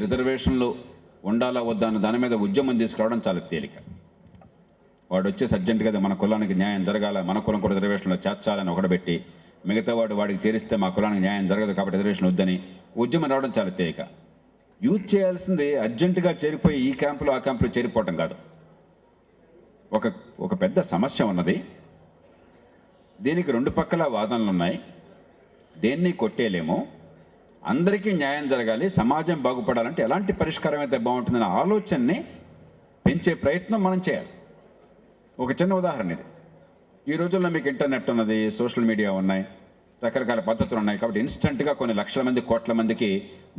రిజర్వేషన్లు ఉండాలా వద్దా అన్న దాని మీద ఉద్యమం తీసుకురావడం చాలా తేలిక. వాడు వచ్చేసి అర్జెంటుగా మన కులానికి న్యాయం జరగాల, మన కులం కూడా రిజర్వేషన్లో చేర్చాలని ఒకటి మిగతా వాడికి చేరిస్తే మా కులానికి న్యాయం జరగదు కాబట్టి రిజర్వేషన్ వద్దని ఉద్యమం రావడం చాలా తేలిక. యూత్ చేయాల్సింది అర్జెంటుగా చేరిపోయి ఈ క్యాంపులో ఆ క్యాంపులో చేరిపోవటం కాదు. ఒక పెద్ద సమస్య ఉన్నది, దీనికి రెండు పక్కల వాదనలు ఉన్నాయి, దేన్ని కొట్టేయలేము, అందరికీ న్యాయం జరగాలి, సమాజం బాగుపడాలంటే ఎలాంటి పరిష్కారం అయితే బాగుంటుందనే ఆలోచనని పెంచే ప్రయత్నం మనం చేయాలి. ఒక చిన్న ఉదాహరణ ఇది. ఈ రోజుల్లో మీకు ఇంటర్నెట్ ఉన్నది, సోషల్ మీడియా ఉన్నాయి, రకరకాల పద్ధతులు ఉన్నాయి కాబట్టి ఇన్స్టెంట్గా కొన్ని లక్షల మంది కోట్ల మందికి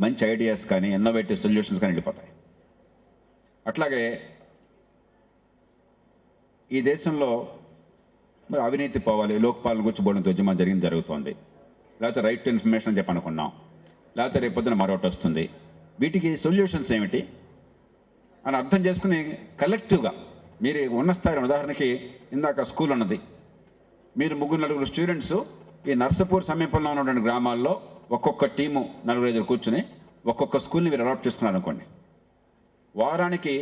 మంచి ఐడియాస్ కానీ ఇన్నోవేటివ్ సొల్యూషన్స్ కానీ వెళ్ళిపోతాయి. అట్లాగే ఈ దేశంలో మరి అవినీతి పోవాలి, లోక్పాలన గురించి బోర్డు ఉద్యమం జరుగుతోంది, లేకపోతే రైట్ టు ఇన్ఫర్మేషన్ అని చెప్పి అనుకున్నాం, లేకపోతే రేపు పొద్దున మరొకటి వస్తుంది. వీటికి సొల్యూషన్స్ ఏమిటి అని అర్థం చేసుకుని కలెక్టివ్గా మీరు ఉన్న స్థాయి, ఉదాహరణకి ఇందాక స్కూల్ ఉన్నది, మీరు 3-4 స్టూడెంట్స్ ఈ నర్సపూర్ సమీపంలో ఉన్నటువంటి గ్రామాల్లో ఒక్కొక్క టీము 4-5 కూర్చుని ఒక్కొక్క స్కూల్ని మీరు అలాట్ చేసుకున్నారు అనుకోండి. వారానికి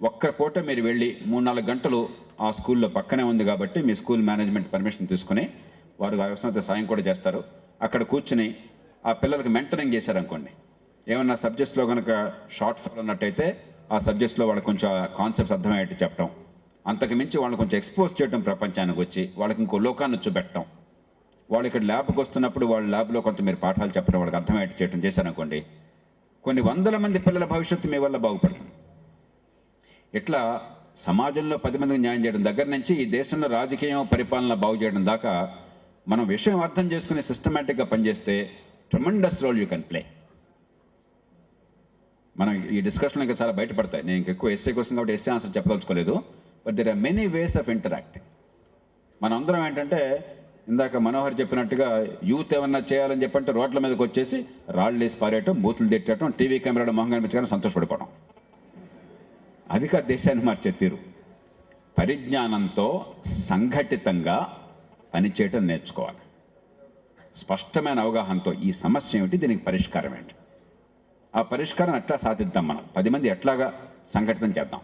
ఒక్క పూట మీరు వెళ్ళి 3-4 గంటలు ఆ స్కూల్లో పక్కనే ఉంది కాబట్టి మీ స్కూల్ మేనేజ్మెంట్ పర్మిషన్ తీసుకుని వారు అవసరమైతే సాయం కూడా చేస్తారు. అక్కడ కూర్చుని ఆ పిల్లలకు మెంటరింగ్ చేశారనుకోండి, ఏమన్నా సబ్జెక్ట్స్లో కనుక షార్ట్ ఫాల్ ఉన్నట్టయితే ఆ సబ్జెక్ట్స్లో వాళ్ళకి కొంచెం కాన్సెప్ట్స్ అర్థమయ్యేట్టు చెప్పడం, అంతకు మించి వాళ్ళని కొంచెం ఎక్స్పోజ్ చేయడం, ప్రపంచానికి వచ్చి వాళ్ళకి ఇంకో లోకాన్ని చూపెట్టడం, వాళ్ళు ఇక్కడ ల్యాబ్కి వస్తున్నప్పుడు వాళ్ళ ల్యాబ్లో కొంత మీరు పాఠాలు చెప్పడం, వాళ్ళకి అర్థమయ్యేట్టు చేయడం చేశారనుకోండి, కొన్ని వందల మంది పిల్లల భవిష్యత్తు మీ వల్ల బాగుపడుతుంది. ఇట్లా సమాజంలో 10 మందికి న్యాయం చేయడం దగ్గర నుంచి ఈ దేశంలో రాజకీయం పరిపాలన బాగు చేయడం దాకా మనం విషయం అర్థం చేసుకుని సిస్టమేటిక్గా పనిచేస్తే tremendous role you can play. మనం ఈ డిస్కషన్లో ఇంకా చాలా బయటపడతాయి. నేను ఎక్కువ ఎస్ఏ కోసం కాబట్టి ఎస్ఏ ఆన్సర్ చెప్పదలుచుకోలేదు. But there are many ways of interacting. మనం అందరం ఏంటంటే ఇందాక మనోహర్ చెప్పినట్టుగా యూత్ ఏమన్నా చేయాలని చెప్పంటే రోడ్ల మీదకి వచ్చేసి రాళ్ళు వేసి పారేయటం, బూతులు తిట్టడం, టీవీ కెమెరాలో మొహంగా అనిపించగానే సంతోషపడిపోవడం, అది కాదు దేశాన్ని మార్చే తీరు. పరిజ్ఞానంతో సంఘటితంగా పనిచేయటం నేర్చుకోవాలి. స్పష్టమైన అవగాహనతో ఈ సమస్య ఏమిటి, దీనికి పరిష్కారం ఏంటి, ఆ పరిష్కారం ఎట్లా సాధిద్దాం, మనం 10 మంది ఎట్లాగా సంఘటితం చేద్దాం.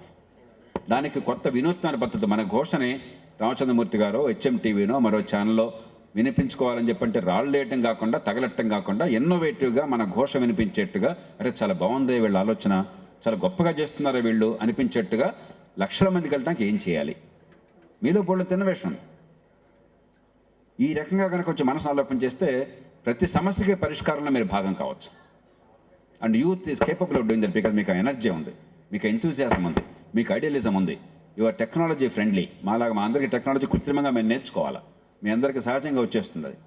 దానికి కొత్త వినూత్న పద్ధతి. మన ఘోషని రామచంద్రమూర్తి గారు HMTVనో మరో ఛానల్లో వినిపించుకోవాలని చెప్పంటే రాళ్ళు వేయటం కాకుండా, తగలట్టం కాకుండా ఇన్నోవేటివ్గా మన ఘోష వినిపించేట్టుగా, అరే చాలా బాగుంది వీళ్ళ ఆలోచన, చాలా గొప్పగా చేస్తున్నారా వీళ్ళు అనిపించేట్టుగా లక్షల మందికి వెళ్ళడానికి ఏం చేయాలి, మీలో బోళ్ళ ఇన్నోవేషన్. ఈ రకంగా కనుక కొంచెం మనసు ఆలోచన చేస్తే ప్రతి సమస్యకి పరిష్కారంలో మీరు భాగం కావచ్చు. And youth is capable of doing that because మీకు ఎనర్జీ ఉంది, మీకు ఎంతూజియాజం ఉంది, మీకు ఐడియలిజం ఉంది, యువర్ టెక్నాలజీ ఫ్రెండ్లీ. మా అందరికీ టెక్నాలజీ కృత్రిమంగా మేము నేర్చుకోవాలా, మీ అందరికీ సహజంగా వచ్చేస్తుంది అది.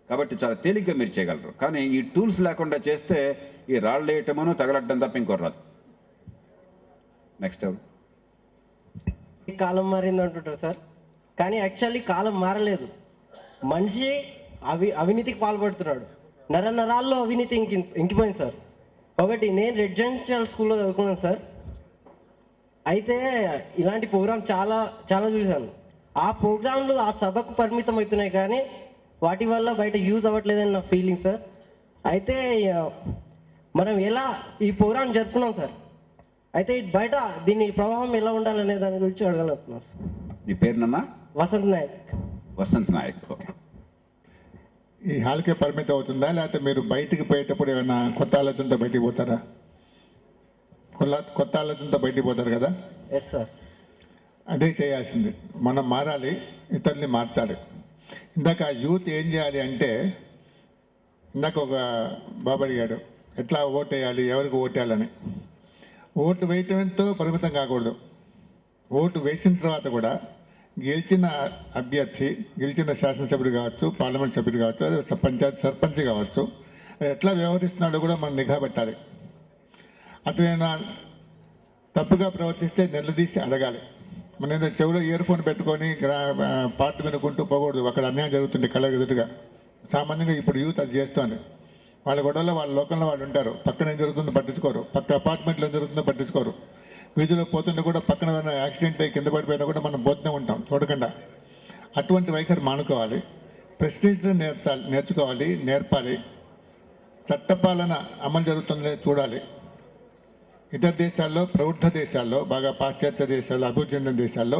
కాబట్టి చాలా తేలిగ్గా మీరు చేయగలరు. కానీ ఈ టూల్స్ లేకుండా చేస్తే ఈ రాళ్ళు వేయటమనో తగలట్టడం తప్ప ఇంకోటి రాదు. నెక్స్ట్ కాలం మారింది అంటుంటారు సార్, కానీ యాక్చువల్లీ కాలం మారలేదు. మనిషి అవినీతికి పాల్పడుతున్నాడు. నరాల్లో అవినీతి ఇంకిపోయింది సార్. ఒకటి, నేను రెసిడెన్షియల్ స్కూల్లో చదువుకున్నాను సార్. అయితే ఇలాంటి ప్రోగ్రామ్ చాలా చాలా చూశాను. ఆ ప్రోగ్రాంలు ఆ సభకు పరిమితం అవుతున్నాయి కానీ వాటి వల్ల బయట యూజ్ అవ్వట్లేదని నా ఫీలింగ్ సార్. అయితే మనం ఎలా ఈ ప్రోగ్రాం జరుపుకున్నాం సార్, అయితే బయట దీని ప్రభావం ఎలా ఉండాలనే దాని గురించి అడగలుగుతున్నాం సార్. మీ పేరునన్నా? వసంత్ నాయక్. వసంత్ నాయక్. ఓకే. ఈ హాల్కే పరిమితం అవుతుందా, లేకపోతే మీరు బయటికి పోయేటప్పుడు ఏమైనా కొత్త ఆలోచనతో బయటికి పోతారా? కొత్త ఆలోచనతో బయటికి పోతారు కదా? Yes sir. అదే చేయాల్సింది. మనం మారాలి, ఇతరుల్ని మార్చాలి. ఇందాక యూత్ ఏం చేయాలి అంటే, ఇందాక ఒక బాబు అడిగాడు ఎట్లా ఓటు వేయాలి, ఎవరికి ఓటు వేయాలని. ఓటు వేయటంతో పరిమితం కాకూడదు. ఓటు వేసిన తర్వాత కూడా గెలిచిన అభ్యర్థి, గెలిచిన శాసనసభ్యుడు కావచ్చు, పార్లమెంట్ సభ్యుడు కావచ్చు, అదే పంచాయతీ సర్పంచ్ కావచ్చు, ఎట్లా వ్యవహరిస్తున్నాడో కూడా మనం నిఘా పెట్టాలి. అతనైనా తప్పుగా ప్రవర్తిస్తే నిలదీసి అడగాలి. మన ఏదో చెవిలో ఇయర్ ఫోన్ పెట్టుకొని పాట వినుకుంటూ పోకూడదు. అక్కడ అన్యాయం జరుగుతుంది కళ్ళ ఎదురుగా. సామాన్యంగా ఇప్పుడు యూత్ అది చేస్తోంది. వాళ్ళ గొడవలో వాళ్ళ లోకంలో వాళ్ళు ఉంటారు, పక్కన ఏం జరుగుతుందో పట్టించుకోరు, పక్క అపార్ట్మెంట్లో ఏం జరుగుతుందో పట్టించుకోరు. వీధిలో పోతుంటే కూడా పక్కన యాక్సిడెంట్ అయ్యి కింద పడిపోయినా కూడా మనం పోతూనే ఉంటాం చూడకుండా. అటువంటి వైఖరి మానుకోవాలి. ప్రెస్టీజ్ని నేర్చుకోవాలి, నేర్పాలి. చట్టపాలన అమలు జరుగుతుందో చూడాలి. ఇతర దేశాల్లో, ప్రబుద్ధ దేశాల్లో, బాగా పాశ్చాత్య దేశాల్లో, అభివృద్ధి చెందిన దేశాల్లో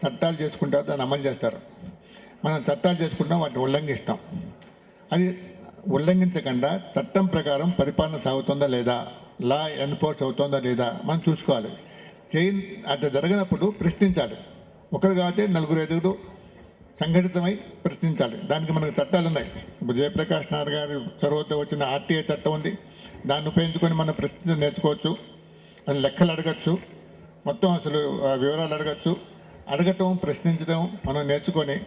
చట్టాలు చేసుకుంటారు, దాన్ని అమలు చేస్తారు. మనం చట్టాలు చేసుకుంటాం, వాటిని ఉల్లంఘిస్తాం. అది ఉల్లంఘించకుండా చట్టం ప్రకారం పరిపాలన సాగుతుందా లేదా, లా ఎన్ఫోర్స్ అవుతుందా లేదా మనం చూసుకోవాలి. అట్లా జరగనప్పుడు ప్రశ్నించాలి. ఒకరు కాబట్టి నలుగురు ఎదుగుడు సంఘటితమై ప్రశ్నించాలి. దానికి మనకు చట్టాలు ఉన్నాయి. ఇప్పుడు జయప్రకాష్ నారాయణ గారి చొరవతో వచ్చిన ఆర్టీఐ చట్టం ఉంది. దాన్ని ఉపయోగించుకొని మనం ప్రశ్నించడం నేర్చుకోవచ్చు. అది లెక్కలు అడగచ్చు, మొత్తం అసలు వివరాలు అడగచ్చు. అడగటం, ప్రశ్నించడం మనం నేర్చుకొని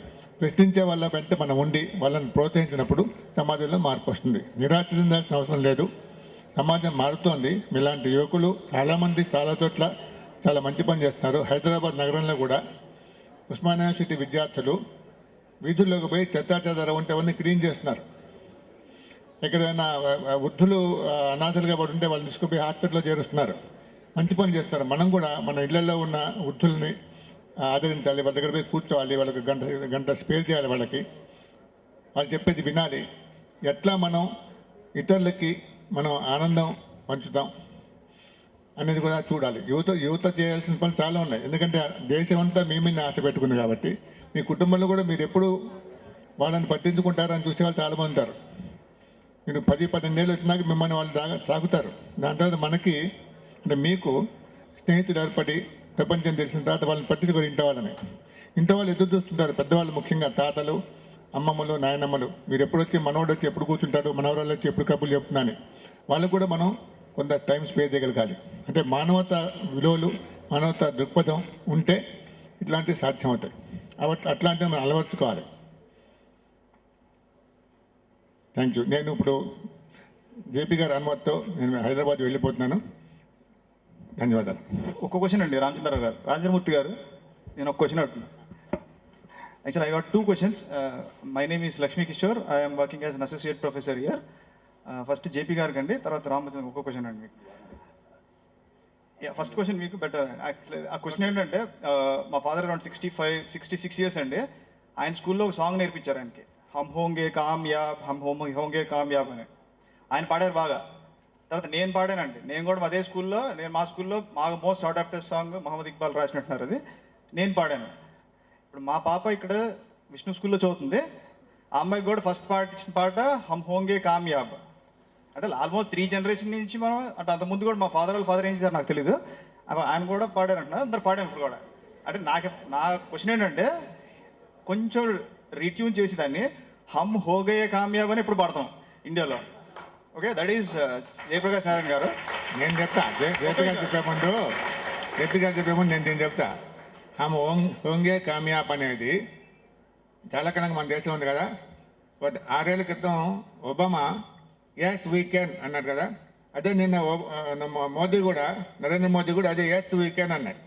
ప్రశ్నించే వాళ్ళ వెంట మనం ఉండి వాళ్ళని ప్రోత్సహించినప్పుడు సమాజంలో మార్పు వస్తుంది. నిరాశ చెందాల్సిన అవసరం లేదు. సమాజం మారుతోంది. మీలాంటి యువకులు చాలామంది చాలా చోట్ల చాలా మంచి పని చేస్తున్నారు. హైదరాబాద్ నగరంలో కూడా ఉస్మానియా యూనివర్సిటీ విద్యార్థులు వీధుల్లోకి పోయి చెత్తాచెదారం ఉంటే అవన్నీ క్లీన్ చేస్తున్నారు. ఎక్కడైనా వృద్ధులు అనాథలుగా పడి ఉంటే వాళ్ళని తీసుకుపోయి హాస్పిటల్లో చేరుస్తున్నారు. మంచి పని చేస్తారు. మనం కూడా మన ఇళ్లలో ఉన్న వృద్ధుల్ని ఆదరించాలి. వాళ్ళ దగ్గర పోయి కూర్చోవాలి. వాళ్ళకి గంట స్పేర్ చేయాలి. వాళ్ళు చెప్పేది వినాలి. ఎట్లా మనం ఇతరులకి మనం ఆనందం పంచుతాం అనేది కూడా చూడాలి. యువత చేయాల్సిన పనులు చాలా ఉన్నాయి. ఎందుకంటే దేశం అంతా మీ మీద ఆశ పెట్టుకుంది కాబట్టి మీ కుటుంబంలో కూడా మీరు ఎప్పుడు వాళ్ళని పట్టించుకుంటారని చూసే వాళ్ళు చాలామంది ఉంటారు. మీరు 10-12 ఏళ్ళు వచ్చినాక మిమ్మల్ని వాళ్ళు సాగుతారు. దాని తర్వాత మనకి అంటే మీకు స్నేహితులు ఏర్పడి ప్రపంచం తెలిసిన తర్వాత వాళ్ళని పట్టించుకొని ఇంటి వాళ్ళు ఎదురు చూస్తుంటారు. పెద్దవాళ్ళు, ముఖ్యంగా తాతలు, అమ్మమ్మలు, నాయనమ్మలు, మీరు ఎప్పుడు వచ్చి మనోడు వచ్చి ఎప్పుడు కూర్చుంటాడు, మనవరాళ్ళు వచ్చి ఎప్పుడు కబుర్లు చెప్తున్నాను. వాళ్ళకు కూడా మనం కొంత టైం స్పేర్ చేయగలగాలి. అంటే మానవత విలువలు, మానవత దృక్పథం ఉంటే ఇట్లాంటివి సాధ్యమవుతాయి. అట్లాంటివి మనం అలవర్చుకోవాలి. Thank you. నేను ఇప్పుడు జేపీ గారి అనుమతితో నేను హైదరాబాద్ వెళ్ళిపోతున్నాను. ధన్యవాదాలు. ఒక క్వశ్చన్ అండి రాజేంద్రమూర్తి గారు, నేను ఒక క్వశ్చన్ అడుగుతున్నాను. Actual I got 2 questions. My name is Lakshmi Kishore. I'm working as an associate professor year. First JP గారికి అండి, తర్వాత రామచంద్ర. ఒక క్వశ్చన్ అండి మీకు. ఫస్ట్ క్వశ్చన్ మీకు బెటర్. యాక్చువల్లీ ఆ క్వశ్చన్ ఏంటంటే, మా ఫాదర్ అరౌండ్ 66 years అండి. ఆయన స్కూల్లో ఒక సాంగ్ నేర్పించారు ఆయనకి, హమ్ హోంగే కామ్యాబ్, హమ్ హోంగే కామ్యాబ్ అని. ఆయన పాడారు బాగా. తర్వాత నేను పాడానండి. నేను కూడా అదే స్కూల్లో, మా స్కూల్లో most sought after song Mohammad Iqbal రాసినట్టున్నారు, అది నేను పాడాను. ఇప్పుడు మా పాప ఇక్కడ విష్ణు స్కూల్లో చదువుతుంది. ఆ అమ్మాయికి కూడా ఫస్ట్ ఇచ్చిన పాట హమ్ హోంగే కామ్యాబ్. అంటే ఆల్మోస్ట్ 3 generations నుంచి మనం అంటే అంతకుముందు కూడా మా ఫాదర్ ఏం చేశారు నాకు తెలీదు, ఆయన కూడా పాడారంటున్నారు. అందరు పాడాను ఇప్పుడు కూడా. అంటే నా క్వశ్చన్ ఏంటంటే, కొంచెం రీట్యూన్ చేసి దాన్ని హమ్ హోగే కామ్యాబ్ అని ఇప్పుడు పాడతాం ఇండియాలో. Okay, that is Jayaprakash Narayana గారు. నేను చెప్తా. జేపీ గారు చెప్పే ముందు నేను చెప్తా. హమ్ హోంగే కామ్యాబ్ అనేది చాలా కాలంగా మన దేశం ఉంది కదా. బట్ 6 ఏళ్ల క్రితం ఒబామా ఎస్ వీ కెన్ అన్నాడు కదా. అదే నిన్న మోదీ కూడా, నరేంద్ర మోదీ కూడా అదే ఎస్ వీ కెన్ అన్నాడు.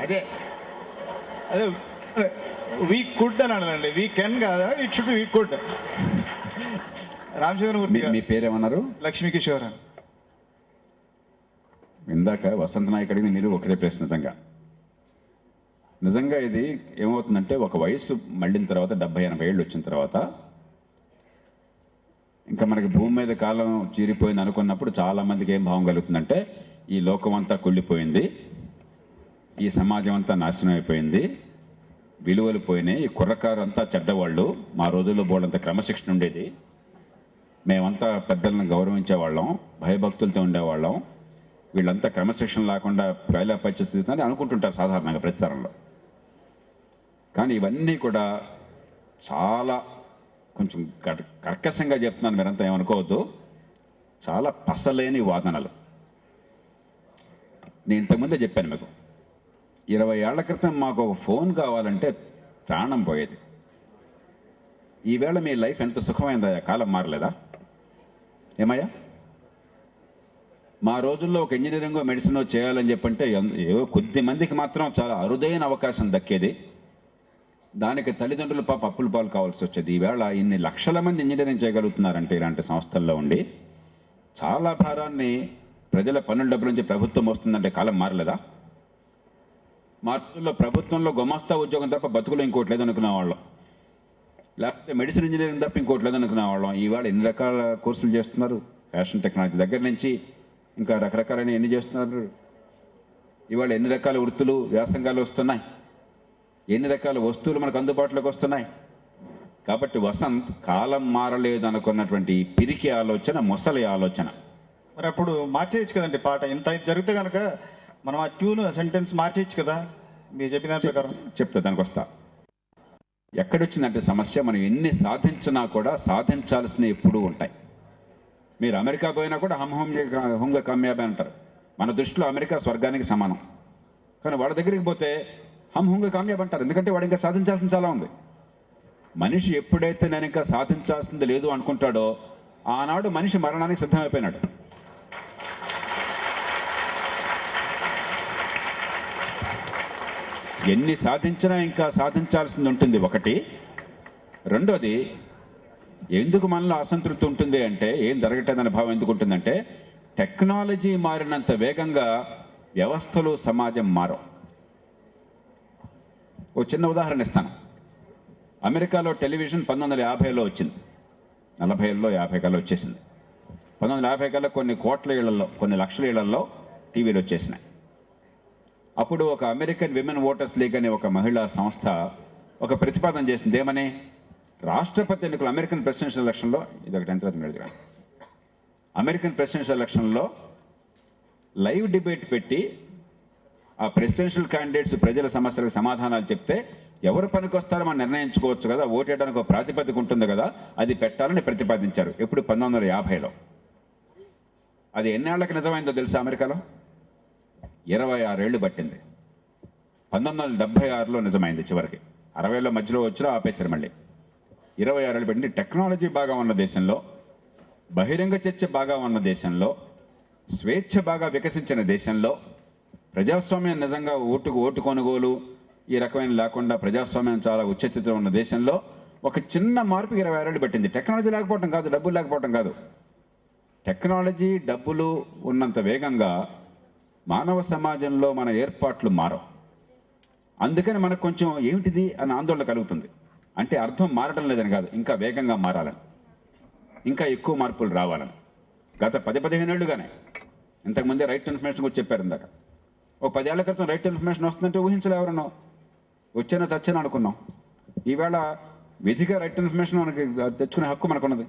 అదే వీ కుడ్ అని అన్నాడండి, వీ కెన్ కాదా, it should we could. Ramachandramurthy మీ పేరేమన్నారు? లక్ష్మీ కిషోర్ అని. ఇందాక వసంత నాయక్ అడిగిన మీరు ఒకటే ప్రశ్న. నిజంగా ఇది ఏమవుతుందంటే, ఒక వయసు మళ్ళిన తర్వాత 70-80 ఏళ్ళు వచ్చిన తర్వాత ఇంకా మనకి భూమి మీద కాలం చీరిపోయింది అనుకున్నప్పుడు చాలామందికి ఏం భావం కలుగుతుందంటే, ఈ లోకం అంతా కుళ్ళిపోయింది, ఈ సమాజం అంతా నాశనం అయిపోయింది, విలువలు పోయినాయి, ఈ కుర్రకారు అంతా చెడ్డవాళ్ళు, మా రోజుల్లో బోర్డంత క్రమశిక్షణ ఉండేది, మేమంతా పెద్దలను గౌరవించేవాళ్ళం, భయభక్తులతో ఉండేవాళ్ళం, వీళ్ళంతా క్రమశిక్షణ లేకుండా పైలాపరిస్థితి అనుకుంటుంటారు సాధారణంగా ప్రచారంలో. కానీ ఇవన్నీ కూడా చాలా కొంచెం కర్కశంగా చెప్తున్నాను, మీరంతా ఏమనుకోవద్దు, చాలా పసలేని వాదనలు. నేను ఇంతకుముందే చెప్పాను మీకు, 20 ఏళ్ల క్రితం మాకు ఒక ఫోన్ కావాలంటే ప్రాణం పోయేది. ఈవేళ మీ లైఫ్ ఎంత సుఖమైందా? కాలం మారలేదా? ఏమయ్యా? మా రోజుల్లో ఒక ఇంజనీరింగో మెడిసినో చేయాలని చెప్పంటే ఏవో కొద్ది మందికి మాత్రం చాలా అరుదైన అవకాశం దక్కేది. దానికి తల్లిదండ్రులు పాప అప్పుల పాలు కావాల్సి వచ్చేది. ఈవేళ ఇన్ని లక్షల మంది ఇంజనీరింగ్ చేయగలుగుతున్నారంటే ఇలాంటి సంస్థల్లో ఉండి, చాలా భారాన్ని ప్రజల పన్నుల డబ్బుల నుంచి ప్రభుత్వం వస్తుందంటే కాలం మారలేదా? మా రోజుల్లో ప్రభుత్వంలో గుమాస్తా ఉద్యోగం తప్ప బతుకులు ఇంకోటి లేదు అనుకునే వాళ్ళం. లేకపోతే మెడిసిన్ ఇంజనీరింగ్ తప్ప ఇంకోటి లేదనుకునే వాళ్ళం. ఇవాళ ఎన్ని రకాల కోర్సులు చేస్తున్నారు, ఫ్యాషన్ టెక్నాలజీ దగ్గర నుంచి ఇంకా రకరకాలైన ఎన్ని చేస్తున్నారు. ఇవాళ ఎన్ని రకాల వృత్తులు వ్యాసంగాలు వస్తున్నాయి, ఎన్ని రకాల వస్తువులు మనకు అందుబాటులోకి వస్తున్నాయి. కాబట్టి వసంత్ కాలం మారలేదు అనుకున్నటువంటి ఈ పిరికి ఆలోచన, మొసలి ఆలోచన. మరి అప్పుడు మార్చేయచ్చు కదండి పాట. ఇంత ఇది జరిగితే కనుక మనం ఆ ట్యూన్ సెంటెన్స్ మార్చేయచ్చు కదా మీరు చెప్పిన దాని ప్రకారం. చెప్తా, దానికి వస్తా. ఎక్కడొచ్చిందంటే సమస్య, మనం ఎన్ని సాధించినా కూడా సాధించాల్సినవి ఎప్పుడూ ఉంటాయి. మీరు అమెరికా పోయినా కూడా హుంగ కామ్యాబి అంటారు. మన దృష్టిలో అమెరికా స్వర్గానికి సమానం. కానీ వాళ్ళ దగ్గరికి పోతే హుంగ కామ్యాబ్ అంటారు. ఎందుకంటే వాడు ఇంకా సాధించాల్సింది చాలా ఉంది. మనిషి ఎప్పుడైతే నేను ఇంకా సాధించాల్సింది లేదు అనుకుంటాడో ఆనాడు మనిషి మరణానికి సిద్ధమైపోయినాడు. ఎన్ని సాధించినా ఇంకా సాధించాల్సింది ఉంటుంది ఒకటి. రెండోది, ఎందుకు మనలో అసంతృప్తి ఉంటుంది అంటే, ఏం జరగట్లేదనే భావం ఎందుకు ఉంటుందంటే, టెక్నాలజీ మారినంత వేగంగా వ్యవస్థలు, సమాజం మారవు. ఓ చిన్న ఉదాహరణ ఇస్తాను. అమెరికాలో టెలివిజన్ 1950లో వచ్చింది, 40లో 50 కల్లా వచ్చేసింది. 1950 కల్లా కొన్ని కోట్ల ఇళ్లలో, కొన్ని లక్షల ఇళ్లలో టీవీలు వచ్చేసినాయి. అప్పుడు ఒక అమెరికన్ విమెన్ ఓటర్స్ లీగ్ అనే ఒక మహిళా సంస్థ ఒక ప్రతిపాదన చేసింది. ఏమని? రాష్ట్రపతి ఎన్నికలు, అమెరికన్ ప్రెసిడెన్షియల్ ఎలక్షన్లో, ఇదొకటి ఎంత మెడిగా, అమెరికన్ ప్రెసిడెన్షియల్ ఎలక్షన్లో లైవ్ డిబేట్ పెట్టి ఆ ప్రెసిడెన్షియల్ క్యాండిడేట్స్ ప్రజల సమస్యలకు సమాధానాలు చెప్తే ఎవరు పనికొస్తారో మనం నిర్ణయించుకోవచ్చు కదా, ఓటేయడానికి ఒక ప్రాతిపదిక ఉంటుంది కదా, అది పెట్టాలని ప్రతిపాదించారు. ఎప్పుడు? 1950లో. అది ఎన్నేళ్లకు నిజమైందో తెలుసా? అమెరికాలో 26 ఏళ్ళు పట్టింది. 1976లో నిజమైంది చివరికి. 60లో మధ్యలో వచ్చినా ఆపేశారు మళ్ళీ. 26 ఏళ్ళు పట్టింది. టెక్నాలజీ బాగా ఉన్న దేశంలో, బహిరంగ చర్చ బాగా ఉన్న దేశంలో, స్వేచ్ఛ బాగా వికసించిన దేశంలో, ప్రజాస్వామ్యం నిజంగా ఓటు కొనుగోలు ఈ రకమైన లేకుండా ప్రజాస్వామ్యం చాలా ఉచ్చస్థితిలో ఉన్న దేశంలో ఒక చిన్న మార్పుకి 26 ఏళ్ళు పట్టింది. టెక్నాలజీ లేకపోవటం కాదు, డబ్బులు లేకపోవటం కాదు. టెక్నాలజీ, డబ్బులు ఉన్నంత వేగంగా మానవ సమాజంలో మన ఏర్పాట్లు మారవు. అందుకని మనకు కొంచెం ఏమిటిది అని ఆందోళన కలుగుతుంది. అంటే అర్థం మారడం లేదని కాదు, ఇంకా వేగంగా మారాలని, ఇంకా ఎక్కువ మార్పులు రావాలని. గత 10-15 ఏళ్ళుగానే, ఇంతకుముందే రైట్ టు ఇన్ఫర్మేషన్ గురించి చెప్పారు ఇందాక. ఓ 10 ఏళ్ల క్రితం రైట్ టు ఇన్ఫర్మేషన్ వస్తుందంటే ఊహించలే ఎవరన్నా. వచ్చానో చచ్చానో అనుకున్నాం. ఈవేళ విధిగా రైట్ టు ఇన్ఫర్మేషన్ మనకి తెచ్చుకునే హక్కు మనకున్నది.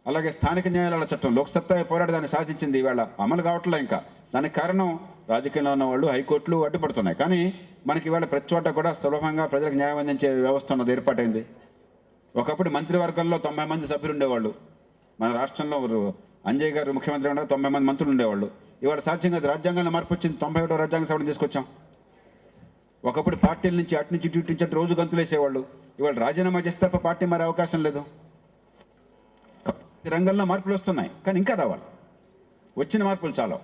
అలాగే స్థానిక న్యాయాలయాల చట్టం, లోక్సత్తా పోరాడి దాన్ని సాధించింది, ఈవేళ అమలు కావట్లే. ఇంకా దానికి కారణం రాజకీయంలో ఉన్న వాళ్ళు, హైకోర్టులు అడ్డుపడుతున్నాయి. కానీ మనకి ఇవాళ ప్రతి చోట కూడా సులభంగా ప్రజలకు న్యాయం అందించే వ్యవస్థ ఉన్నది ఏర్పాటైంది. ఒకప్పుడు మంత్రివర్గంలో 90 మంది సభ్యులు ఉండేవాళ్ళు. మన రాష్ట్రంలో అంజయ్ గారు ముఖ్యమంత్రి ఉండగా 90 మంది మంత్రులు ఉండేవాళ్ళు. ఇవాళ సాధ్యంగా రాజ్యాంగంలో మార్పు వచ్చింది. 91వ రాజ్యాంగ సవరణ తీసుకొచ్చాం. ఒకప్పుడు పార్టీల నుంచి అటు నుంచి ఇటు నుంచి రోజు గంతులు వేసేవాళ్ళు. ఇవాళ రాజీనామా చేస్తే తప్ప పార్టీ మారే అవకాశం లేదు. రంగంలో మార్పులు వస్తున్నాయి, కానీ ఇంకా రావాలి. వచ్చిన మార్పులు చాలా,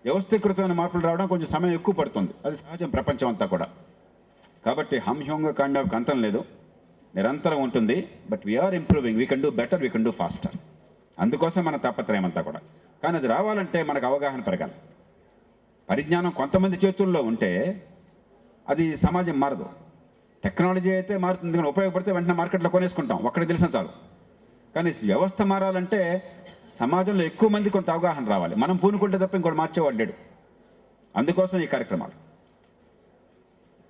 వ్యవస్థీకృతమైన మార్పులు రావడం కొంచెం సమయం ఎక్కువ పడుతుంది. అది సహజం ప్రపంచం అంతా కూడా. కాబట్టి హ్యూంగ కాండాకి అంతం లేదు, నిరంతరం ఉంటుంది. But we're improving, we can do better, we can do faster. అందుకోసం మన తాపత్రయం అంతా కూడా. కానీ అది రావాలంటే మనకు అవగాహన పెరగాలి. పరిజ్ఞానం కొంతమంది చేతుల్లో ఉంటే అది సమాజం మారదు. టెక్నాలజీ అయితే మారుతుంది, కానీ ఉపయోగపడితే వెంటనే మార్కెట్లో కొనేసుకుంటాం, ఒక్కడికి తెలిసిన చాలు. కానీ వ్యవస్థ మారాలంటే సమాజంలో ఎక్కువ మంది కొంత అవగాహన రావాలి. మనం పూనుకుంటే తప్ప ఇంకోటి మార్చేవాడు లేడు. అందుకోసం ఈ కార్యక్రమాలు.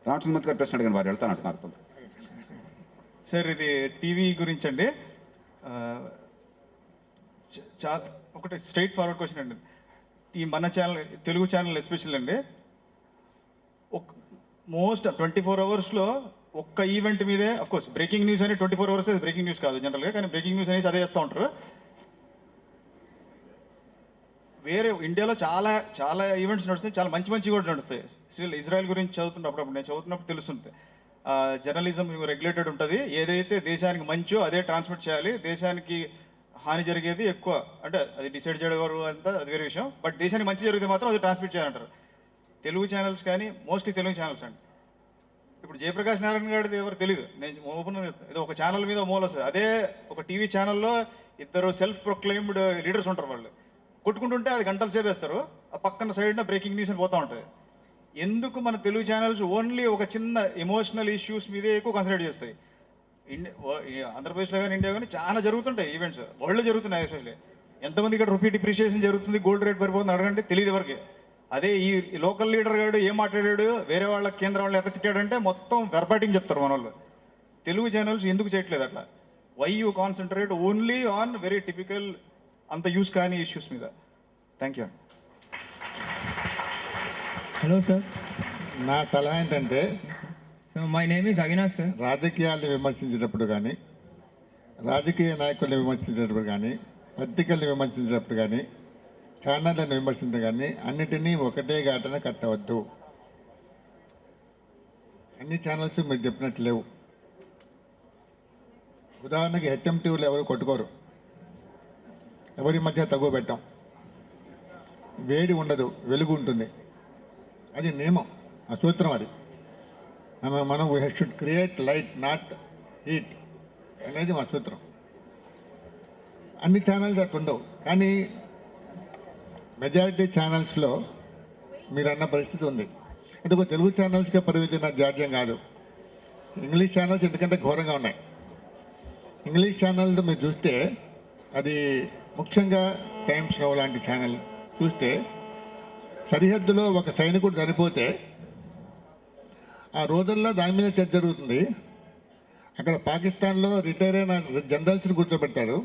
రామచంద్రమూర్తి గారు ప్రశ్న అడిగిన వారు వెళ్తానంటున్నారు. సార్, ఇది టీవీ గురించి అండి. ఒకటి స్ట్రైట్ ఫార్వర్డ్ క్వశ్చన్ అండి. ఈ మన ఛానల్, తెలుగు ఛానల్ ఎస్పెషల్ అండి, మోస్ట్ 24 అవర్స్లో ఒక్క ఈవెంట్ మీదే, అఫ్కోర్స్ బ్రేకింగ్ న్యూస్ అని 24 అవర్స్ బ్రేకింగ్ న్యూస్ కాదు జనరల్గా, కానీ బ్రేకింగ్ న్యూస్ అనేసి అదే చేస్తూ ఉంటారు. వేరే ఇండియాలో చాలా చాలా ఈవెంట్స్ నడుస్తాయి, చాలా మంచి మంచి కూడా నడుస్తాయి. ఇజ్రాయెల్ గురించి చదువుతున్నప్పుడు, నేను చదువుతున్నప్పుడు తెలుస్తుంది. జర్నలిజం రెగ్యులేటెడ్ ఉంటుంది. ఏదైతే దేశానికి మంచో అదే ట్రాన్స్మిట్ చేయాలి, దేశానికి హాని జరిగేది ఎక్కువ అంటే అది డిసైడ్ చేయడం అంతా అది వేరే విషయం. బట్ దేశానికి మంచి జరిగితే మాత్రం అది ట్రాన్స్మిట్ చేయాలంటారు. తెలుగు ఛానల్స్ కానీ మోస్ట్లీ తెలుగు ఛానల్స్ అండి. ఇప్పుడు జయప్రకాష్ నారాయణ గారిది ఎవరు తెలియదు, నేను ఓపెన్ ఏదో ఒక ఛానల్ మీద మూల వస్తుంది. అదే ఒక టీవీ ఛానల్లో ఇద్దరు సెల్ఫ్ ప్రొక్లెయిమ్డ్ లీడర్స్ ఉంటారు. వాళ్ళు కొట్టుకుంటుంటే అది గంటలు సేపు వేస్తారు, ఆ పక్కన సైడ్న బ్రేకింగ్ న్యూస్ అని పోతూ ఉంటుంది. ఎందుకు మన తెలుగు ఛానల్స్ ఓన్లీ ఒక చిన్న ఎమోషనల్ ఇష్యూస్ మీదే ఎక్కువ కన్సిడర్ చేస్తాయి? ఆంధ్రప్రదేశ్లో కానీ ఇండియా కానీ చాలా జరుగుతుంటాయి ఈవెంట్స్, వరల్డ్లో జరుగుతున్నాయి. ఎస్పెషల్లీ ఎంతమంది ఇక్కడ రూపీ డిప్రిషియేషన్ జరుగుతుంది, గోల్డ్ రేట్ పడిపోతుంది అడగండి, తెలియదు ఎవరికి. అదే ఈ లోకల్ లీడర్ గాడు ఏం మాట్లాడాడు, వేరే వాళ్ళ కేంద్రం వాళ్ళు ఎక్కడ తిట్టాడంటే మొత్తం వెర్బాటింగ్ చెప్తారు మన వాళ్ళు. తెలుగు ఛానల్స్ ఎందుకు చేయట్లేదు అట్లా? Why you concentrate only on very typical అంత యూస్ కానీ ఇష్యూస్ మీద? Thank you. Hello, sir. నా సలహా ఏంటంటే So my name is Avinash, sir. రాజకీయాలను విమర్శించేటప్పుడు కానీ, రాజకీయ నాయకులను విమర్శించేటప్పుడు కానీ, పత్రికలను విమర్శించేటప్పుడు కానీ, ఛానళ్ళను విమర్శించడం కానీ అన్నిటినీ ఒకటే ఘాటన కట్టవద్దు. అన్ని ఛానల్స్ మీరు చెప్పినట్టు లేవు. ఉదాహరణకి హెచ్ఎం టీవీలో ఎవరు కొట్టుకోరు, ఎవరి మధ్య తగువ పెట్టాం, వేడి ఉండదు, వెలుగు ఉంటుంది. అది నియమం, ఆ సూత్రం అది. మనం we should create light not heat అనేది మా సూత్రం. అన్ని ఛానల్స్ అట్లా ఉండవు, కానీ మెజారిటీ ఛానల్స్లో మీరు అన్న పరిస్థితి ఉంది. అంటే ఒక తెలుగు ఛానల్స్కే పరిమితమైన జాడ్యం కాదు, ఇంగ్లీష్ ఛానల్స్ ఎందుకంటే ఘోరంగా ఉన్నాయి. ఇంగ్లీష్ ఛానల్ మీరు చూస్తే, అది ముఖ్యంగా టైమ్స్ నౌ లాంటి ఛానల్ చూస్తే, సరిహద్దులో ఒక సైనికుడు చనిపోతే ఆ రోజుల్లో దాని మీద చర్చ జరుగుతుంది. అక్కడ పాకిస్తాన్లో రిటైర్ అయిన జనరల్స్ని కూర్చోబెడతారు,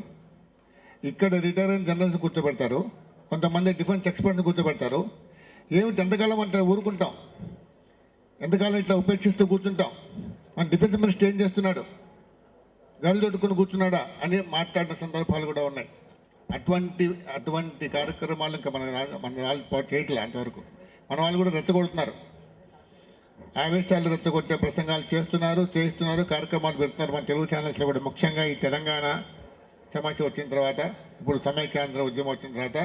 ఇక్కడ రిటైర్ అయిన జనరల్స్ కూర్చోబెడతారు, కొంతమంది డిఫెన్స్ ఎక్స్పర్ట్ని కూర్చోబెడతారు. ఏమిటి ఎంతకాలం అంటే ఊరుకుంటాం, ఎంతకాలం ఇట్లా ఉపేక్షిస్తూ కూర్చుంటాం? మన డిఫెన్స్ మినిస్టర్ ఏం చేస్తున్నాడు, గళ్ళు తొట్టుకుని కూర్చున్నాడా అని మాట్లాడిన సందర్భాలు కూడా ఉన్నాయి. అటువంటి కార్యక్రమాలు ఇంకా మన వాళ్ళు చేయట్లే అంతవరకు. మన వాళ్ళు కూడా రెచ్చగొడుతున్నారు, ఆవేశాలు రెచ్చగొట్టే ప్రసంగాలు చేస్తున్నారు, కార్యక్రమాలు పెడుతున్నారు. మన తెలుగు ఛానల్స్లో కూడా ముఖ్యంగా ఈ తెలంగాణ సమస్య వచ్చిన తర్వాత, ఇప్పుడు సమైక్యాంధ్ర ఉద్యమం వచ్చిన తర్వాత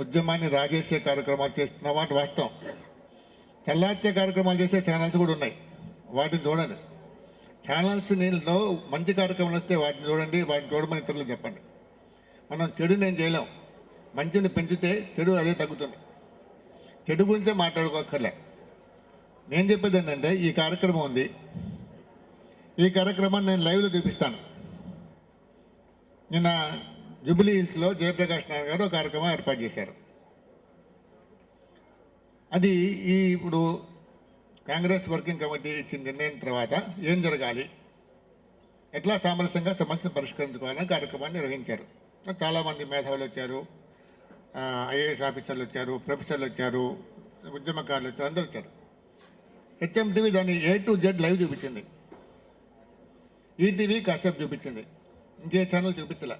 ఉద్యమాన్ని రాజేసే కార్యక్రమాలు చేస్తున్నామా అంటే వాస్తవం. తెల్లార్చే కార్యక్రమాలు చేసే ఛానల్స్ కూడా ఉన్నాయి, వాటిని చూడండి. ఛానల్స్ నీళ్ళలో మంచి కార్యక్రమాలు వస్తే వాటిని చూడండి, వాటిని చూడమని ఇతరులకు చెప్పండి. మనం చెడుని ఏం చేయలేం, మంచిని పెంచితే చెడు అదే తగ్గుతుంది. చెడు గురించే మాట్లాడుకోక్కర్లే. నేను చెప్పేది ఏంటంటే, ఈ కార్యక్రమం ఉంది, ఈ కార్యక్రమాన్ని నేను లైవ్లో చూపిస్తాను. నిన్న జూబ్లీ హిల్స్లో జయప్రకాష్ నారాయణ గారు ఒక కార్యక్రమం ఏర్పాటు చేశారు. అది ఇప్పుడు కాంగ్రెస్ వర్కింగ్ కమిటీ ఇచ్చిన నిర్ణయం తర్వాత ఏం జరగాలి, ఎట్లా సామరస్యంగా సమస్యను పరిష్కరించుకోవాలని కార్యక్రమాన్ని నిర్వహించారు. చాలామంది మేధావులు వచ్చారు, ఐఏఎస్ ఆఫీసర్లు వచ్చారు, ప్రొఫెసర్లు వచ్చారు, ఉద్యమకారులు వచ్చారు, అందరూ వచ్చారు. హెచ్ఎం టీవీ దాన్ని A to Z లైవ్ చూపించింది, ఈటీవీ కాసేపు చూపించింది, ఇంకే ఛానల్ చూపించలే.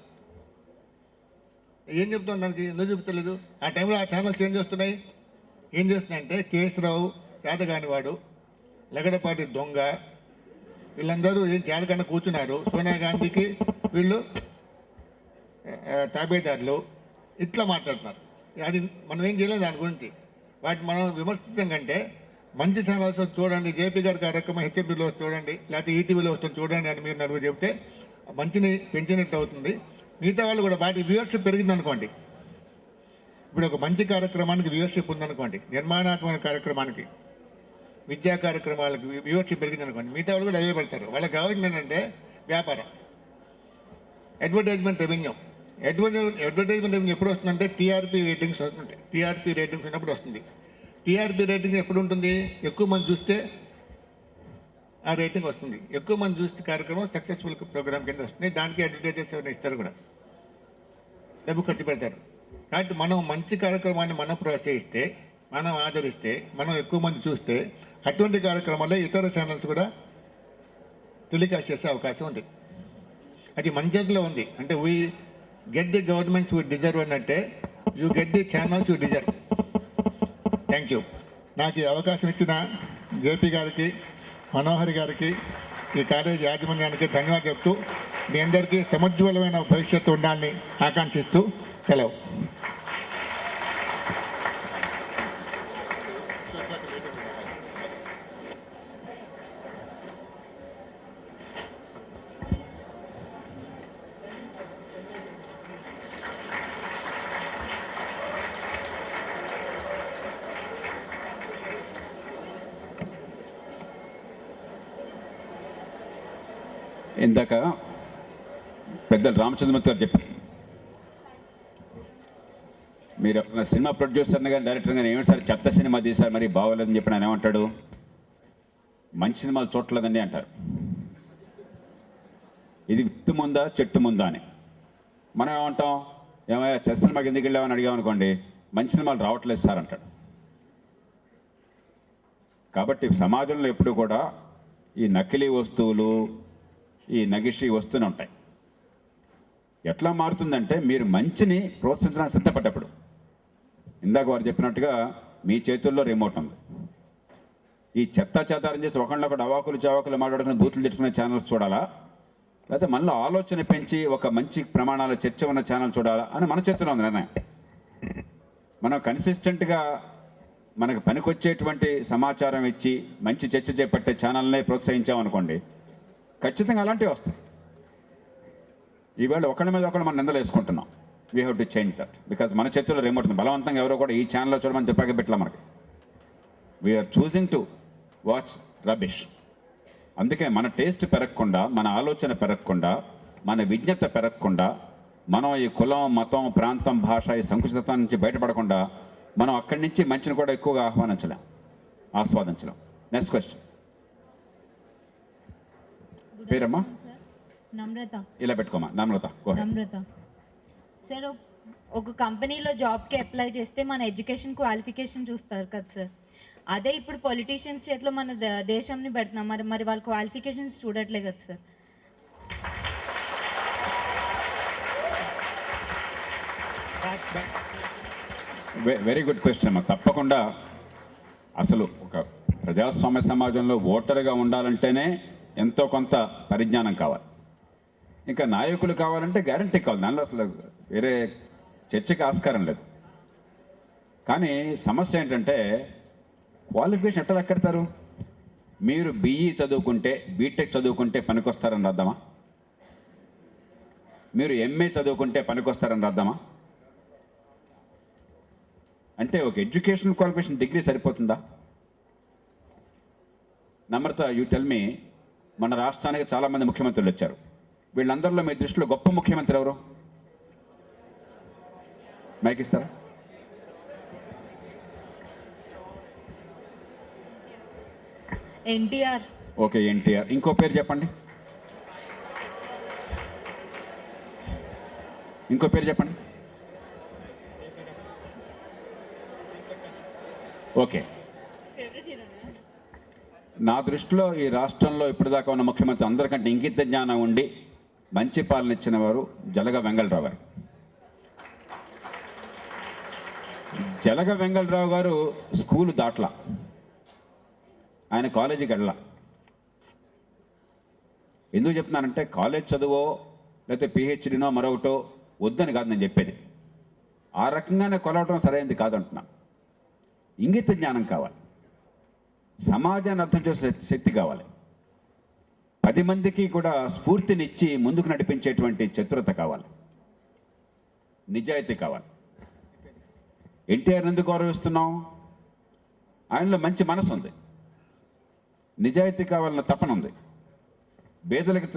ఏం చెప్తాం దానికి, ఎందుకు చూపించలేదు? ఆ టైంలో ఆ ఛానల్స్ ఏం చేస్తున్నాయంటే కేసీరావు చేతగానివాడు, లగడపాటి దొంగ, వీళ్ళందరూ ఏం చేతకన్నా కూర్చున్నారు, సోనియా గాంధీకి వీళ్ళు తాబేదారులు, ఇట్లా మాట్లాడుతున్నారు. అది మనం ఏం చేయలేదు దాని గురించి. వాటిని మనం విమర్శించడం కంటే మంచి ఛానల్స్ చూడండి, జేపీ గారి కార్యక్రమం హెచ్ఎండీలో చూడండి, లేకపోతే ఈటీవీలో వస్తుంది చూడండి అని మీరు నలుగురు చెప్తే మంచిని పెంచినట్టు అవుతుంది. మిగతా వాళ్ళు కూడా వాటి వ్యూవర్షిప్ పెరిగింది అనుకోండి. ఇప్పుడు ఒక మంచి కార్యక్రమానికి వ్యూవర్షిప్ ఉందనుకోండి, నిర్మాణాత్మక కార్యక్రమానికి, విద్యా కార్యక్రమాలకు వ్యూవర్షిప్ పెరిగింది అనుకోండి, మిగతా వాళ్ళు కూడా అదే పెడతారు. వాళ్ళకి కావాల్సింది ఏంటంటే వ్యాపారం, అడ్వర్టైజ్మెంట్ రెవెన్యూ. అడ్వర్టైజ్మెంట్ రెవెన్యూ ఎప్పుడు వస్తుందంటే టీఆర్పీ రేటింగ్స్ వస్తుంటాయి. టీఆర్పీ రేటింగ్స్ ఉన్నప్పుడు వస్తుంది. టీఆర్పీ రేటింగ్ ఎప్పుడు ఉంటుంది? ఎక్కువ మంది చూస్తే ఆ రేటింగ్ వస్తుంది. ఎక్కువ మంది చూస్తే కార్యక్రమం సక్సెస్ఫుల్ ప్రోగ్రామ్ కింద వస్తుంది. దానికి అడ్వర్టైజర్స్ ఎవరైనా ఇస్తారు కూడా, డబ్బు ఖర్చు పెడతారు. కాబట్టి మనం మంచి కార్యక్రమాన్ని మనం ప్రోత్సహిస్తే, మనం ఆదరిస్తే, మనం ఎక్కువ మంది చూస్తే అటువంటి కార్యక్రమాల్లో ఇతర ఛానల్స్ కూడా టెలికాస్ట్ చేసే అవకాశం ఉంది. అది మన చేతిలో ఉంది. అంటే we get the governments we deserve అన్నట్టే, you get the channels you deserve. Thank you. నాకు ఈ అవకాశం ఇచ్చిన జేపీ గారికి, మనోహర్ గారికి, ఈ కాలేజీ యాజమాన్యానికి ధన్యవాదాలు చెప్తూ, మీ అందరికీ సముజ్వలమైన భవిష్యత్తు ఉండాలని ఆకాంక్షిస్తూ సెలవు. ఇందాక పెద్దలు రామచంద్రమూర్తి గారు చెప్పారు, మీరు ఎవరైనా సినిమా ప్రొడ్యూసర్ని కానీ డైరెక్టర్ కానీ ఏమిటి సార్ చెత్త సినిమా తీశారు మరి బాగోలేదని చెప్పి ఆయన ఏమంటాడు, మంచి సినిమాలు చూడలేదండి అంటారు. ఇది విత్తు ముందా చెట్టు ముందా అని. మనం ఏమంటాం, ఏమయ్యా చెత్త సినిమాకి ఎందుకు వెళ్ళామని అడిగామనుకోండి, మంచి సినిమాలు రావట్లేదు సార్ అంటాడు. కాబట్టి సమాజంలో ఎప్పుడు కూడా ఈ నకిలీ వస్తువులు, ఈ నగిషి వస్తూనే ఉంటాయి. ఎట్లా మారుతుందంటే మీరు మంచిని ప్రోత్సహించడానికి సిద్ధపడ్డప్పుడు, ఇందాక వారు చెప్పినట్టుగా మీ చేతుల్లో రిమోట్ ఉంది. ఈ చెత్త చెదారం చేసి ఒకళ్ళొకడు అవాకులు చవాకులు మాట్లాడుకుని బూతులు తిట్టుకునే ఛానల్స్ చూడాలా, లేకపోతే మనలో ఆలోచన పెంచి ఒక మంచి ప్రమాణాల చర్చ ఉన్న ఛానల్ చూడాలా అని మన చేతిలో ఉంది నిర్ణయం. మనం కన్సిస్టెంట్గా మనకు పనికొచ్చేటువంటి సమాచారం ఇచ్చి మంచి చర్చ చేపట్టే ఛానల్నే ప్రోత్సహించామనుకోండి, ఖచ్చితంగా అలాంటివి వస్తాయి. ఈవేళ ఒకళ్ళ మీద ఒకళ్ళు మనం నిందలు వేసుకుంటున్నాం. We have to change that, because మన చేతుల్లో రిమోట్ ఉంది. బలవంతంగా ఎవరో కూడా ఈ ఛానల్లో చూడమని చెప్పాక పెట్టలే మనకి. We're choosing to watch rubbish. అందుకే మన టేస్ట్ పెరగకుండా, మన ఆలోచన పెరగకుండా, మన విజ్ఞత పెరగకుండా, మనం ఈ కులం, మతం, ప్రాంతం, భాష, ఈ సంకుచితత్వం నుంచి బయటపడకుండా మనం అక్కడి నుంచి మంచిని కూడా ఎక్కువగా ఆస్వాదించలేం. Next question. పేరమ్మా? నమ్రత. ఇలా పెట్టుకోమా. నమ్రత. నమ్రత సార్, ఒక కంపెనీలో జాబ్కి అప్లై చేస్తే మన ఎడ్యుకేషన్ క్వాలిఫికేషన్ చూస్తారు కదా సార్. అదే ఇప్పుడు పొలిటీషియన్స్ చేతిలో మన దేశంని పెడుతున్నాం, మరి వాళ్ళ క్వాలిఫికేషన్స్ చూడట్లే కదా సార్. వెరీ గుడ్ క్వశ్చన్ అమ్మా. తప్పకుండా అసలు ఒక ప్రజాస్వామ్య సమాజంలో ఓటరుగా ఉండాలంటేనే ఎంతో కొంత పరిజ్ఞానం కావాలి. ఇంకా నాయకులు కావాలంటే గ్యారంటీ కావాలి. దానిలో అసలు వేరే చర్చకి ఆస్కారం లేదు. కానీ సమస్య ఏంటంటే క్వాలిఫికేషన్ ఎట్లా లెక్కెడతారు? మీరు బీఈ చదువుకుంటే, బీటెక్ చదువుకుంటే పనికొస్తారని అర్థమా? మీరు ఎంఏ చదువుకుంటే పనికొస్తారని అర్థమా? అంటే ఒక ఎడ్యుకేషనల్ క్వాలిఫికేషన్ డిగ్రీ సరిపోతుందా? నమ్రత, యూ టెల్ మీ, మన రాష్ట్రానికి చాలామంది ముఖ్యమంత్రులు వచ్చారు. వీళ్ళందరిలో మీ దృష్టిలో గొప్ప ముఖ్యమంత్రి ఎవరు? మైక్ ఇస్తారా? ఎన్టీఆర్. ఓకే, ఎన్టీఆర్. ఇంకో పేరు చెప్పండి. ఇంకో పేరు చెప్పండి. ఓకే. నా దృష్టిలో ఈ రాష్ట్రంలో ఇప్పటిదాకా ఉన్న ముఖ్యమంత్రి అందరికంటే ఇంగిత జ్ఞానం ఉండి మంచి పాలన ఇచ్చిన వారు జలగ వెంగళరావు గారు. జలగ వెంగళరావు గారు స్కూలు దాట్లా, ఆయన కాలేజీకి వెళ్ళా. ఎందుకు చెప్తున్నానంటే కాలేజ్ చదువో లేకపోతే పిహెచ్డీనో మరొకటో వద్దని కాదు నేను చెప్పేది. ఆ రకంగానే కొలవటం సరైనది కాదంటున్నాను. ఇంగిత జ్ఞానం కావాలి, సమాజాన్ని అర్థం చేసే శక్తి కావాలి, 10 మందికి కూడా స్ఫూర్తినిచ్చి ముందుకు నడిపించేటువంటి చతురత కావాలి, నిజాయితీ కావాలి. ఎన్టీఆర్ ఎందుకు గౌరవిస్తున్నాం? ఆయనలో మంచి మనసు ఉంది, నిజాయితీ కావాలన్న తపన ఉంది, పేదలకి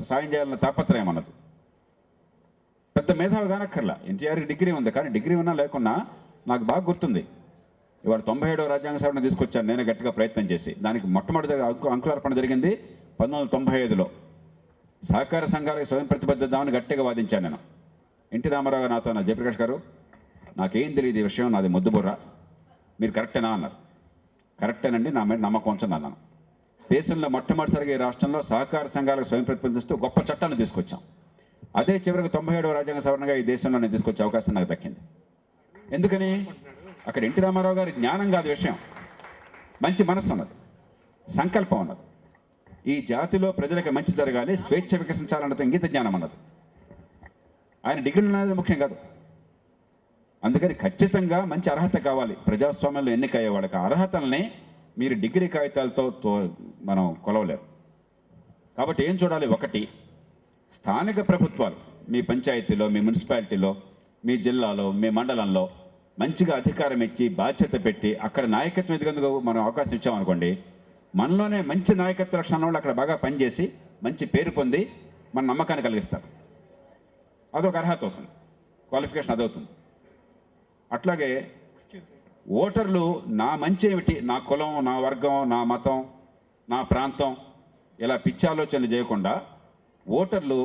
సాయం చేయాలన్న తాపత్రయం అన్నది. పెద్ద మేధావి కానక్కర్లా. ఎన్టీఆర్కి డిగ్రీ ఉంది, కానీ డిగ్రీ ఉన్నా లేకున్నా నాకు బాగా గుర్తుంది, ఇవాళ 97వ రాజ్యాంగ సవరణ తీసుకొచ్చాను నేను గట్టిగా ప్రయత్నం చేసి. దానికి మొట్టమొదటి అంకురార్పణ జరిగింది 1995లో. సహకార సంఘాలకు స్వయం ప్రతిబద్ధదామని గట్టిగా వాదించాను నేను. ఎన్టీ రామారావు గారు నాతో, జయప్రకాష్ గారు నాకేం తెలియదు ఈ విషయం, నాది ముద్దుబుర్ర, మీరు కరెక్టేనా అన్నారు. కరెక్టేనండి, నా మీద నమ్మకం ఉంచండి అన్నాను. దేశంలో మొట్టమొదటిసారిగా ఈ రాష్ట్రంలో సహకార సంఘాలకు స్వయం ప్రతిబద్ధిస్తూ గొప్ప చట్టాన్ని తీసుకొచ్చాం. అదే చివరికి 97వ రాజ్యాంగ సవరణగా ఈ దేశంలో నేను తీసుకొచ్చే అవకాశం నాకు దక్కింది. ఎందుకని? అక్కడ ఎన్టీ రామారావు గారి జ్ఞానం కాదు విషయం, మంచి మనస్సు ఉన్నది, సంకల్పం ఉన్నది. ఈ జాతిలో ప్రజలకు మంచి జరగాలి, స్వేచ్ఛ వికసించాలన్నది ఇంగిత జ్ఞానం అన్నది. ఆయన డిగ్రీలు అనేది ముఖ్యం కాదు. అందుకని ఖచ్చితంగా మంచి అర్హత కావాలి. ప్రజాస్వామ్యంలో ఎన్నికయ్యే వాళ్ళకి అర్హతల్ని మీరు డిగ్రీ కాగితాలతో మనం కొలవలేరు. కాబట్టి ఏం చూడాలి? ఒకటి, స్థానిక ప్రభుత్వాలు మీ పంచాయతీలో, మీ మున్సిపాలిటీలో, మీ జిల్లాలో, మీ మండలంలో మంచిగా అధికారం ఇచ్చి బాధ్యత పెట్టి అక్కడ నాయకత్వం ఎదిగేందుకు మనం అవకాశం ఇచ్చామనుకోండి, మనలోనే మంచి నాయకత్వ లక్షణాల వాళ్ళు అక్కడ బాగా పనిచేసి మంచి పేరు పొంది మన నమ్మకాన్ని కలిగిస్తారు. అదొక అర్హత అవుతుంది, క్వాలిఫికేషన్ అదవుతుంది. అట్లాగే ఓటర్లు నా మంచి ఏమిటి, నా కులం, నా వర్గం, నా మతం, నా ప్రాంతం, ఇలా పిచ్చి ఆలోచనలు చేయకుండా ఓటర్లు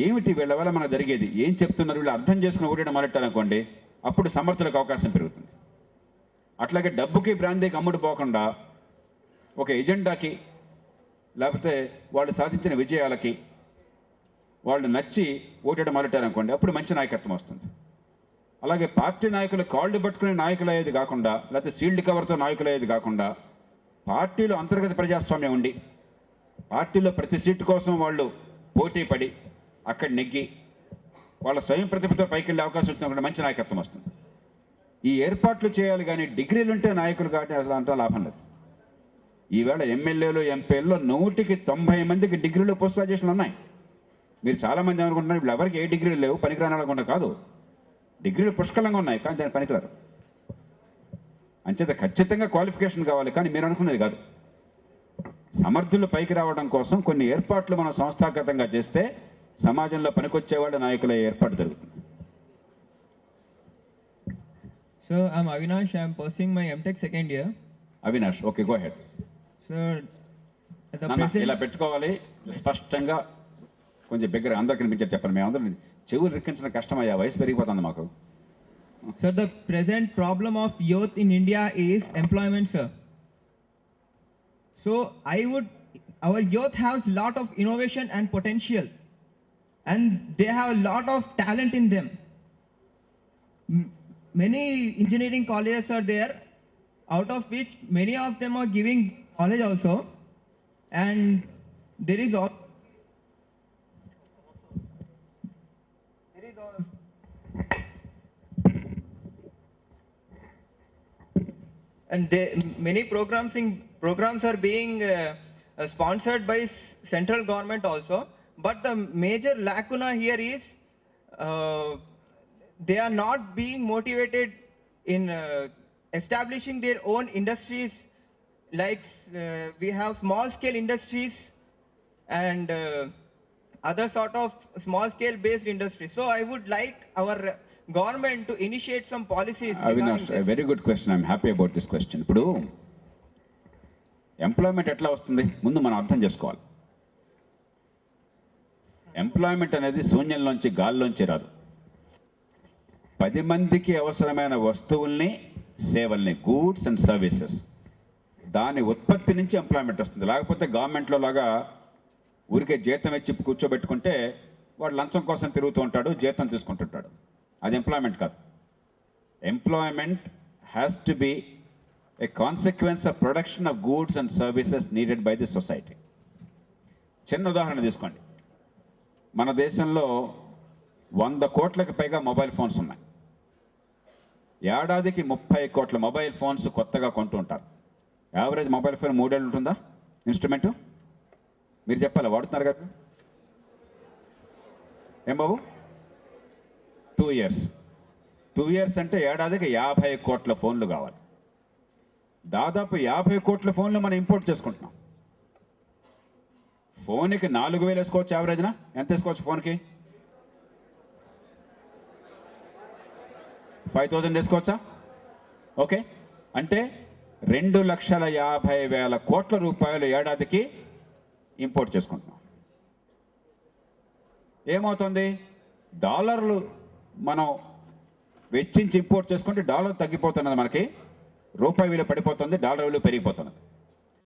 ఏమిటి వీళ్ళ వల్ల మనకు జరిగేది, ఏం చెప్తున్నారు వీళ్ళు అర్థం చేసుకుని ఓటేయడం మొదలెట్టారనుకోండి, అప్పుడు సమర్థులకు అవకాశం పెరుగుతుంది. అట్లాగే డబ్బుకి బ్రాందీకి అమ్ముడు పోకుండా ఒక ఎజెండాకి లేకపోతే వాళ్ళు సాధించిన విజయాలకి వాళ్ళు నచ్చి ఓటేయడం మొదలెట్టారనుకోండి, అప్పుడు మంచి నాయకత్వం వస్తుంది. అలాగే పార్టీ నాయకులు కాళ్ళు పట్టుకునే నాయకులు అయ్యేది కాకుండా, లేకపోతే సీల్డ్ కవర్తో నాయకులు అయ్యేది కాకుండా, పార్టీలో అంతర్గత ప్రజాస్వామ్యం ఉండి పార్టీలో ప్రతి సీటు కోసం వాళ్ళు పోటీ పడి అక్కడ నెగ్గి వాళ్ళ స్వయం ప్రతిభతో పైకి వెళ్ళే అవకాశం వచ్చినప్పుడు మంచి నాయకత్వం వస్తుంది. ఈ ఏర్పాట్లు చేయాలి, కానీ డిగ్రీలు ఉంటే నాయకులు కాబట్టి అసలు అంతా లాభం లేదు. ఈవేళ ఎమ్మెల్యేలు, ఎంపీల్లో 100కి 90 మందికి డిగ్రీలు, పోస్ట్ గ్రాడ్యుయేషన్లు ఉన్నాయి. మీరు చాలామంది ఏమనుకుంటున్నారు, వీళ్ళు ఎవరికి ఏ డిగ్రీలు లేవు, పనికిరాని వాళ్ళకుండా కాదు, డిగ్రీలు పుష్కలంగా ఉన్నాయి, కానీ దాని పనికిరారు. అంచేత ఖచ్చితంగా క్వాలిఫికేషన్ కావాలి, కానీ మీరు అనుకునేది కాదు. సమర్థులు పైకి రావడం కోసం కొన్ని ఏర్పాట్లు మనం సంస్థాగతంగా చేస్తే సమాజంలో పనికొచ్చేవాళ్ళ నాయకుల ఏర్పాటు జరుగుతుంది. So I'm Avinash. I'm pursuing my MTech second year. Avinash, okay, go head. So at the నాన్న ఇలా present, పెట్టుకోవాలి, స్పష్టంగా కొంచెం బిగ్గర అందరికి కనిపించారు చెప్పండి. మేమందరం చెవులు రిక్కించిన కష్టమయ్యా, వయసు పెరిగిపోతుంది మాకు. sir, the present problem of youth in India is employment, sir. So our youth has lot of innovation and potential, and they have a lot of talent in them. Many engineering colleges are there, out of which many of them are giving knowledge also, and there is also and many programs are being sponsored by central government also, but the major lacuna here is they are not being motivated in establishing their own industries, like we have small scale industries and other sort of small scale based industries. So I would like our government to initiate some policies. Avinash, very good question, I'm happy about this question. ఇప్పుడు employment ఎట్లా వస్తుంది ముందు మనం అర్థం చేసుకోవాలి. Employment అనేది శూన్యంలోంచి, గాల్లోంచి రాదు. 10 మందికి అవసరమైన వస్తువుల్ని, సేవల్ని, గూడ్స్ అండ్ సర్వీసెస్, దాని ఉత్పత్తి నుంచి ఎంప్లాయ్మెంట్ వస్తుంది. లేకపోతే గవర్నమెంట్లో లాగా ఊరికే జీతం ఇచ్చి కూర్చోబెట్టుకుంటే వాడు లంచం కోసం తిరుగుతూ ఉంటాడు, జీతం తీసుకుంటుంటాడు. అది ఎంప్లాయ్మెంట్ కాదు. Employment has to be A consequence of production of goods and services needed by the society. చిన్న ఉదాహరణ తీసుకోండి. మన దేశంలో 100 కోట్లకు పైగా మొబైల్ ఫోన్స్ ఉన్నాయి. ఏడాదికి 30 కోట్ల మొబైల్ ఫోన్స్ కొత్తగా కొంటూ ఉంటారు. యావరేజ్ మొబైల్ ఫోన్ 3 ఏళ్ళు ఉంటుందా ఇన్స్ట్రుమెంటు? మీరు చెప్పాలి, వాడుతున్నారు కదా ఏం బాబు? 2 ఇయర్స్. 2 ఇయర్స్ అంటే ఏడాదికి 50 కోట్ల ఫోన్లు కావాలి. దాదాపు 50 కోట్ల ఫోన్లు మనం ఇంపోర్ట్ చేసుకుంటున్నాం. ఫోన్కి 4,000 వేసుకోవచ్చు యావరేజ్నా? ఎంత వేసుకోవచ్చు ఫోన్కి? 5,000 వేసుకోవచ్చా? ఓకే, అంటే 2,50,000 కోట్ల రూపాయలు ఏడాదికి ఇంపోర్ట్ చేసుకుంటున్నాం. ఏమవుతుంది? డాలర్లు మనం వెచ్చించి ఇంపోర్ట్ చేసుకుంటే డాలర్ తగ్గిపోతున్నది, మనకి రూపాయి విలువ పడిపోతుంది, డాలర్ విలువ పెరిగిపోతున్నది.